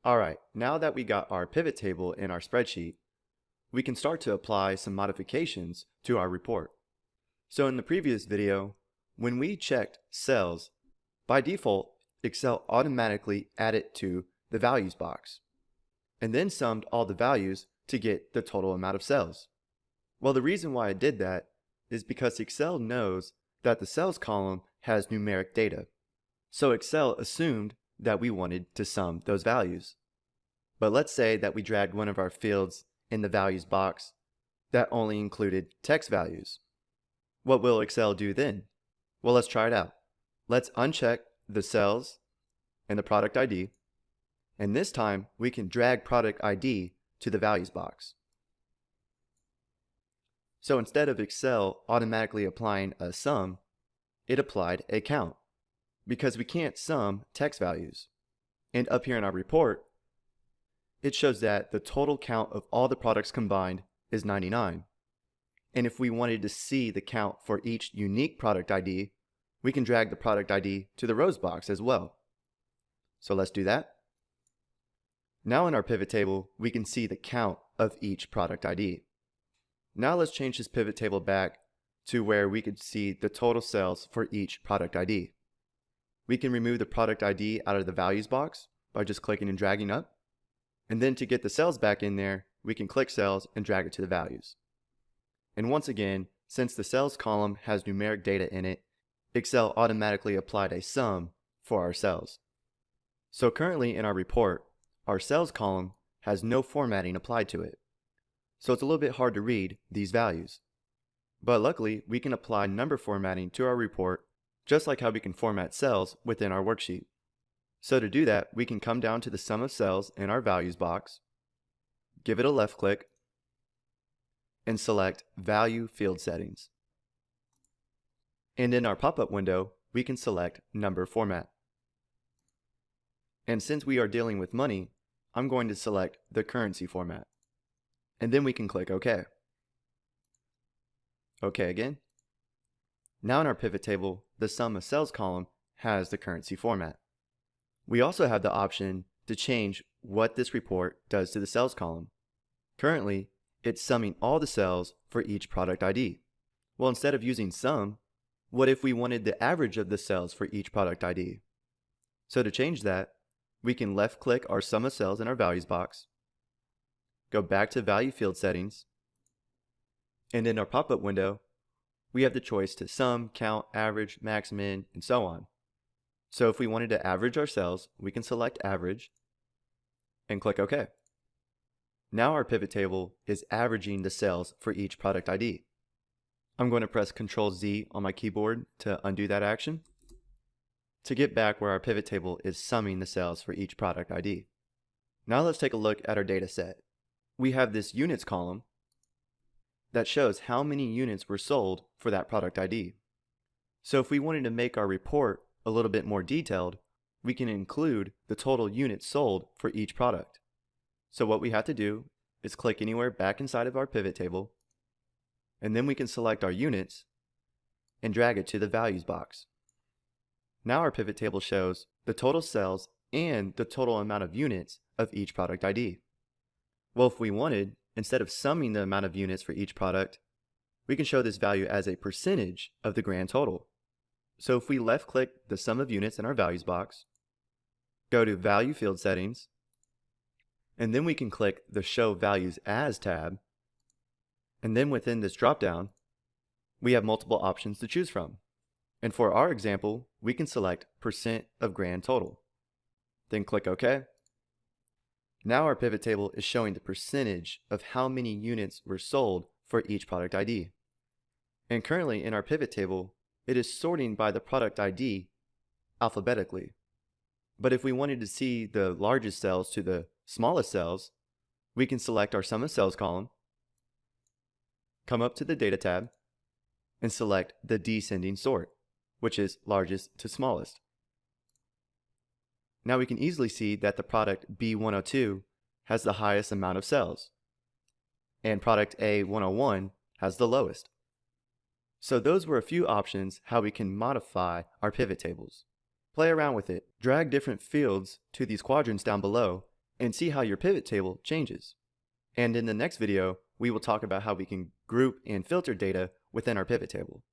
Alright, now that we got our pivot table in our spreadsheet, we can start to apply some modifications to our report. So in the previous video, when we checked cells, by default, Excel automatically added to the values box, and then summed all the values to get the total amount of cells. Well, the reason why it did that is because Excel knows that the cells column has numeric data. So Excel assumed that we wanted to sum those values. But let's say that we dragged one of our fields in the values box that only included text values. What will Excel do then? Well, let's try it out. Let's uncheck the cells and the product ID, and this time we can drag product ID to the values box. So instead of Excel automatically applying a sum, it applied a count, because we can't sum text values. And up here in our report, it shows that the total count of all the products combined is 99. And if we wanted to see the count for each unique product ID, we can drag the product ID to the rows box as well. So let's do that. Now in our pivot table, we can see the count of each product ID. Now let's change this pivot table back to where we could see the total cells for each product ID. We can remove the product ID out of the values box by just clicking and dragging up. And then to get the cells back in there, we can click cells and drag it to the values. And once again, since the cells column has numeric data in it, Excel automatically applied a sum for our cells. So currently in our report, our cells column has no formatting applied to it. So it's a little bit hard to read these values. But luckily, we can apply number formatting to our report just like how we can format cells within our worksheet. So to do that, we can come down to the sum of cells in our values box, give it a left click, and select Value Field Settings. And in our pop-up window, we can select Number Format. And since we are dealing with money, I'm going to select the currency format. And then we can click OK. OK again. Now in our pivot table, the sum of cells column has the currency format. We also have the option to change what this report does to the cells column. Currently, it's summing all the cells for each product ID. Well, instead of using sum, what if we wanted the average of the cells for each product ID? So to change that, we can left click our sum of cells in our values box, go back to Value Field Settings, and in our pop-up window, we have the choice to sum, count, average, max, min, and so on. So if we wanted to average our cells, we can select average and click OK. Now our pivot table is averaging the cells for each product ID. I'm going to press Ctrl Z on my keyboard to undo that action to get back where our pivot table is summing the cells for each product ID. Now let's take a look at our data set. We have this units column that shows how many units were sold for that product ID. So if we wanted to make our report a little bit more detailed, we can include the total units sold for each product. So what we have to do is click anywhere back inside of our pivot table, and then we can select our units and drag it to the values box. Now our pivot table shows the total cells and the total amount of units of each product ID. Well, if we wanted, instead of summing the amount of units for each product, we can show this value as a percentage of the grand total. So if we left click the sum of units in our values box, go to Value Field Settings, and then we can click the Show Values As tab, and then within this dropdown, we have multiple options to choose from. And for our example, we can select percent of grand total. Then click OK. Now our pivot table is showing the percentage of how many units were sold for each product ID. And currently in our pivot table, it is sorting by the product ID alphabetically. But if we wanted to see the largest cells to the smallest cells, we can select our sum of cells column, come up to the Data tab, and select the descending sort, which is largest to smallest. Now we can easily see that the product B102 has the highest amount of cells, and product A101 has the lowest. So those were a few options how we can modify our pivot tables. Play around with it, drag different fields to these quadrants down below, and see how your pivot table changes. And in the next video, we will talk about how we can group and filter data within our pivot table.